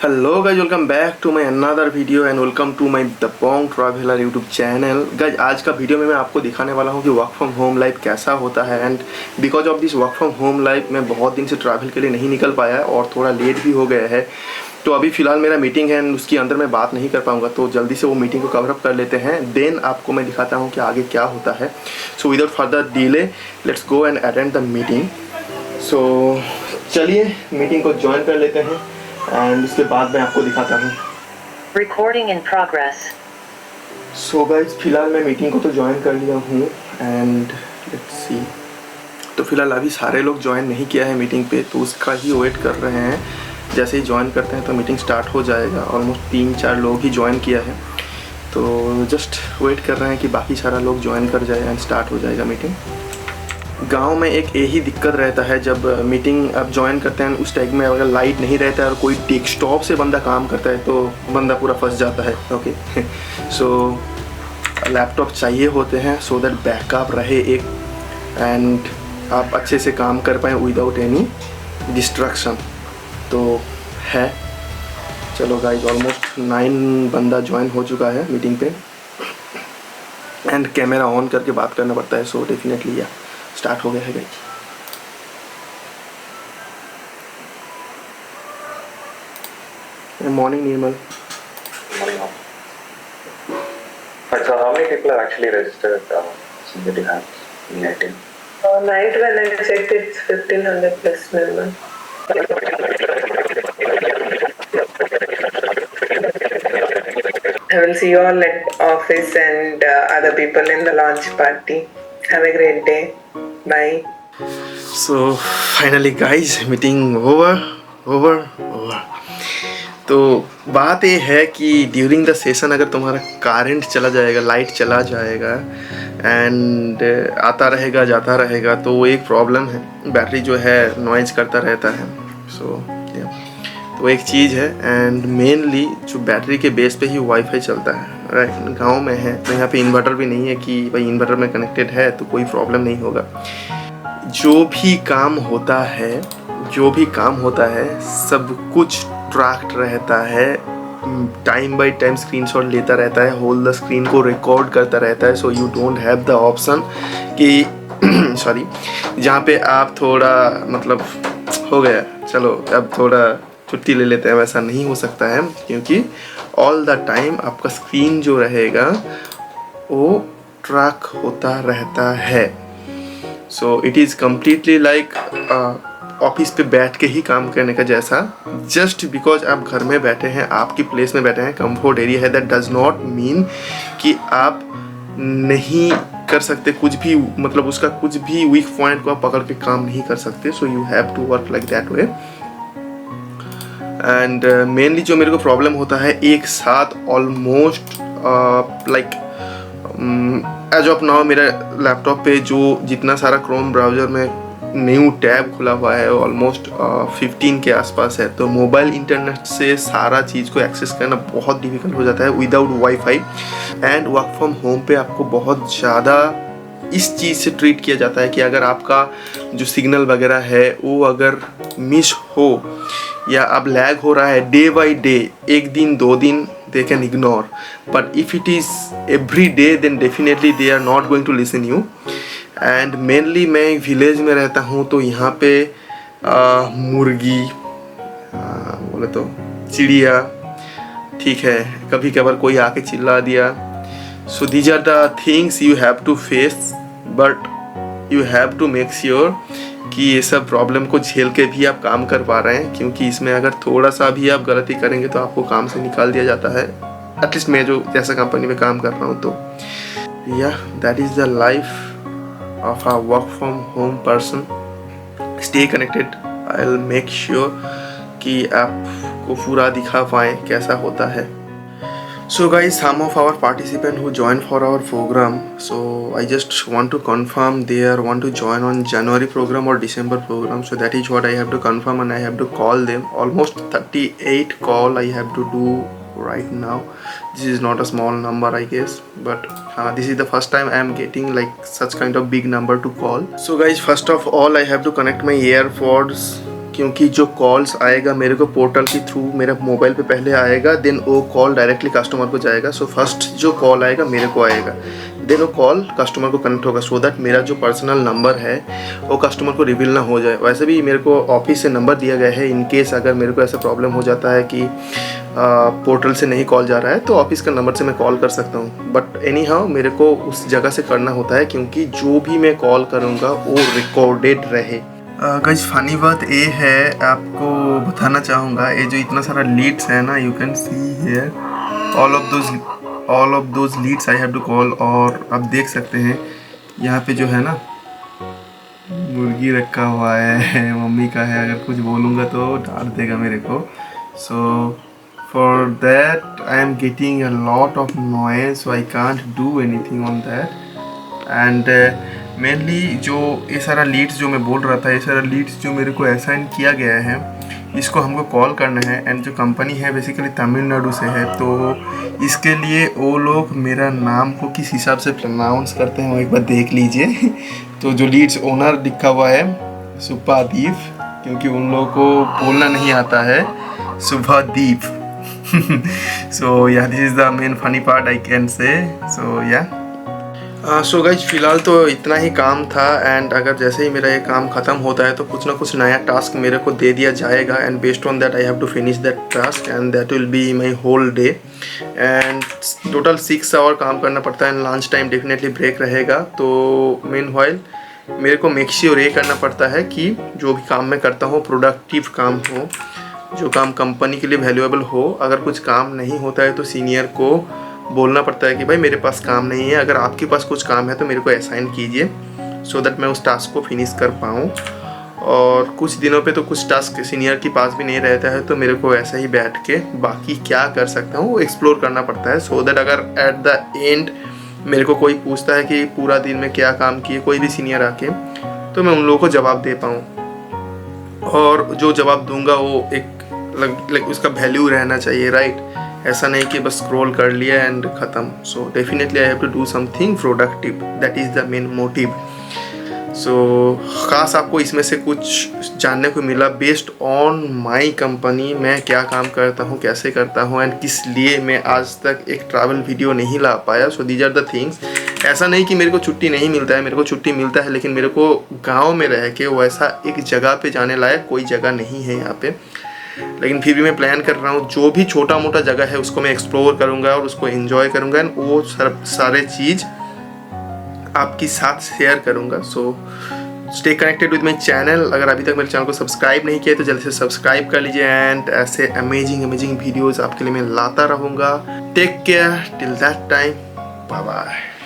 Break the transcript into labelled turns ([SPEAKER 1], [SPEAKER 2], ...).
[SPEAKER 1] Hello guys, welcome back to my another video and welcome to my the pong traveller YouTube channel. Guys आज का video में मैं आपको दिखाने वाला हूँ कि वर्क फ्रॉम होम लाइफ कैसा होता है। And because of this work from home life मैं बहुत दिन से ट्रैवल के लिए नहीं निकल पाया है और थोड़ा लेट भी हो गया है। तो अभी फ़िलहाल मेरा मीटिंग है एंड उसके अंदर मैं बात नहीं कर पाऊँगा, तो जल्दी से वो मीटिंग को कवर अप कर लेते हैं, देन आपको मैं दिखाता हूँ कि आगे क्या होता है। So without further delay let's go and attend the meeting. So चलिए मीटिंग को ज्वाइन कर लेते हैं एंड उसके बाद मैं आपको दिखाता हूँ।
[SPEAKER 2] Recording in progress.
[SPEAKER 1] So guys फिलहाल मैं मीटिंग को तो ज्वाइन कर लिया हूँ एंड लेट्स सी। तो फिलहाल अभी सारे लोग ज्वाइन नहीं किया है मीटिंग पे, तो उसका ही वेट कर रहे हैं। जैसे ही ज्वाइन करते हैं तो मीटिंग स्टार्ट हो जाएगा। ऑलमोस्ट 3-4 लोग ही ज्वाइन किया है, तो जस्ट वेट कर रहे हैं कि बाकी सारा लोग ज्वाइन कर जाए एंड स्टार्ट हो जाएगा मीटिंग। गांव में एक यही दिक्कत रहता है, जब मीटिंग आप ज्वाइन करते हैं उस टाइम में अगर लाइट नहीं रहता है और कोई डेस्कटॉप से बंदा काम करता है तो बंदा पूरा फंस जाता है। ओके सो लैपटॉप चाहिए होते हैं सो दैट बैकअप रहे एक एंड आप अच्छे से काम कर पाएँ विदाउट एनी डिस्ट्रैक्शन। तो है, चलो गाइज ऑलमोस्ट 9 बंदा ज्वाइन हो चुका है मीटिंग पे एंड कैमरा ऑन करके बात करना पड़ता है। सो डेफिनेटली या स्टार्ट हो गया है guys. Morning Nirmal.
[SPEAKER 3] So how many people are actually registered somebody has in IT?
[SPEAKER 4] Night when I checked it's 1500 plus members. I will see you all at office and other people in the launch party. Have a great day. Bye.
[SPEAKER 1] So finally guys meeting over. तो बात ये है कि during the session अगर तुम्हारा current चला जाएगा, light चला जाएगा एंड आता रहेगा जाता रहेगा, तो वो एक प्रॉब्लम है। बैटरी जो है नॉइज करता रहता है। सो तो एक चीज़ है एंड मेनली जो बैटरी के बेस पे ही वाईफाई चलता है। राइट, गांव में है तो यहाँ पे इन्वर्टर भी नहीं है कि भाई इन्वर्टर में कनेक्टेड है तो कोई प्रॉब्लम नहीं होगा। जो भी काम होता है सब कुछ ट्रैक्ड रहता है, टाइम बाय टाइम स्क्रीनशॉट लेता रहता है, होल द स्क्रीन को रिकॉर्ड करता रहता है। So you don't have the option कि सॉरी जहाँ पे आप थोड़ा मतलब हो गया चलो अब थोड़ा छुट्टी ले लेते हैं, वैसा नहीं हो सकता है, क्योंकि ऑल द टाइम आपका स्क्रीन जो रहेगा वो ट्रैक होता रहता है। So it is completely like office पे बैठ के ही काम करने का जैसा। जस्ट बिकॉज आप घर में बैठे हैं, आपकी प्लेस में बैठे हैं, कंफर्ट एरिया है, दैट डज नॉट मीन कि आप नहीं कर सकते कुछ भी, मतलब उसका कुछ भी वीक पॉइंट को आप पकड़ के काम नहीं कर सकते। So you have to work like that way. And mainly जो मेरे को प्रॉब्लम होता है एक साथ almost like as of now मेरा लैपटॉप पे जो जितना सारा क्रोम ब्राउज़र में न्यू टैब खुला हुआ है ऑलमोस्ट 15 के आसपास है। तो मोबाइल इंटरनेट से सारा चीज़ को एक्सेस करना बहुत डिफिकल्ट हो जाता है without wifi. And work from home पे आपको बहुत ज़्यादा इस चीज़ से ट्रीट किया जाता है कि अगर आपका जो सिग्नल वगैरह है वो अगर मिस हो या अब लैग हो रहा है डे बाई डे, एक दिन 2 दिन they can ignore, but if it is every day then definitely they are not going to listen you. And mainly मैं एक विलेज में रहता हूँ, तो यहाँ पे मुर्गी बोले तो चिड़िया, ठीक है, कभी कभार कोई आके चिल्ला दिया। So these are the things you have to face, but you have to make sure कि ये सब प्रॉब्लम को झेल के भी आप काम कर पा रहे हैं, क्योंकि इसमें अगर थोड़ा सा भी आप गलती करेंगे तो आपको काम से निकाल दिया जाता है। एटलीस्ट मैं जो जैसा कंपनी में काम कर रहा हूँ, तो या that is the life of a work from home person. Stay connected. I'll make sure कि आपको पूरा दिखा पाएँ कैसा होता है। So guys, some of our participants who joined for our program, so I just want to confirm they want to join on January program or December program. So that is what I have to confirm and I have to call them. Almost 38 call I have to do right now. This is not a small number I guess, but this is the first time I am getting like such kind of big number to call. So guys, first of all I have to connect my earpods क्योंकि जो calls आएगा मेरे को portal के through मेरे mobile पे पहले आएगा, देन वो कॉल डायरेक्टली कस्टमर को जाएगा। सो फर्स्ट जो कॉल आएगा मेरे को आएगा, देन वो कॉल कस्टमर को कनेक्ट होगा, सो दैट मेरा जो पर्सनल नंबर है वो कस्टमर को रिवील ना हो जाए। वैसे भी मेरे को ऑफिस से नंबर दिया गया है, इन केस अगर मेरे को ऐसा प्रॉब्लम हो जाता है कि पोर्टल से नहीं कॉल जा रहा है तो ऑफिस का नंबर से मैं कॉल कर सकता हूँ। बट एनी हाउ मेरे को उस जगह से करना होता है, क्योंकि जो भी मैं कॉल करूँगा वो रिकॉर्डेड रहे। गाइस फनी बात ये है, आपको बताना चाहूँगा, ये जो इतना सारा लीड्स है ना, you can see here all of those leads I have to call. और आप देख सकते हैं यहाँ पे जो है ना मुर्गी रखा हुआ है, मम्मी का है, अगर कुछ बोलूँगा तो डांट देगा मेरे को। सो for that I am getting a lot of noise, so I can't do anything on that। and mainly जो ये सारा लीड्स जो मैं बोल रहा था, ये सारा लीड्स जो मेरे को असाइन किया गया है, इसको हमको कॉल करना है। एंड जो कंपनी है बेसिकली तमिलनाडु से है, तो इसके लिए वो लोग मेरा नाम को किस हिसाब से प्रोनाउंस करते हैं वो एक बार देख लीजिए। तो जो लीड्स ओनर लिखा हुआ है सुपादीप, क्योंकि उन लोगों को बोलना नहीं आता है Subhadeep. So yeah, this is the main funny part I can say. So yeah. So guys फ़िलहाल तो इतना ही काम था। एंड अगर जैसे ही मेरा ये काम ख़त्म होता है तो कुछ ना कुछ नया टास्क मेरे को दे दिया जाएगा, and based on that I have to finish that task, and that will be my whole day. And total 6 hour काम करना पड़ता है, and lunch time definitely break रहेगा। तो मेन वाइल मेरे को मेक श्योर ये करना पड़ता है कि जो भी काम मैं करता हूँ प्रोडक्टिव काम हो, जो काम कंपनी के लिए वैल्यूएबल हो। अगर कुछ काम नहीं होता है तो सीनियर को बोलना पड़ता है कि भाई मेरे पास काम नहीं है, अगर आपके पास कुछ काम है तो मेरे को असाइन कीजिए, सो दैट मैं उस टास्क को फिनिश कर पाऊँ। और कुछ दिनों पे तो कुछ टास्क सीनियर के पास भी नहीं रहता है, तो मेरे को ऐसा ही बैठ के बाकी क्या कर सकता हूँ वो एक्सप्लोर करना पड़ता है, सो दैट अगर एट द एंड मेरे को कोई पूछता है कि पूरा दिन में क्या काम किए, कोई भी सीनियर आके, तो मैं उन लोगों को जवाब दे पाऊँ। और जो जवाब दूंगा वो एक लाइक उसका वैल्यू रहना चाहिए, राइट? ऐसा नहीं कि बस स्क्रॉल कर लिया एंड ख़त्म। So definitely I have to do something productive, that is the main motive. So ख़ास आपको इसमें से कुछ जानने को मिला बेस्ड ऑन माई कंपनी, मैं क्या काम करता हूँ, कैसे करता हूँ, एंड किस लिए मैं आज तक एक ट्रैवल वीडियो नहीं ला पाया। So these are the things. ऐसा नहीं कि मेरे को छुट्टी नहीं मिलता है, मेरे को छुट्टी मिलता है, लेकिन मेरे को गाँव में रह के वैसा एक जगह पे जाने लायक कोई जगह नहीं है यहाँ पे। लेकिन फिर भी मैं प्लान कर रहा हूँ, जो भी छोटा मोटा जगह है उसको मैं एक्सप्लोर करूँगा और उसको एंजॉय करूँगा, एंड वो सारे चीज़ आपके साथ शेयर करूँगा। So stay connected with my channel. अगर अभी तक मेरे चैनल को सब्सक्राइब नहीं किया तो जल्दी से सब्सक्राइब कर लीजिए, एंड ऐसे अमेजिंग वीडियोज़ आपके लिए मैं लाता रहूँगा। Take care till that time, bye bye.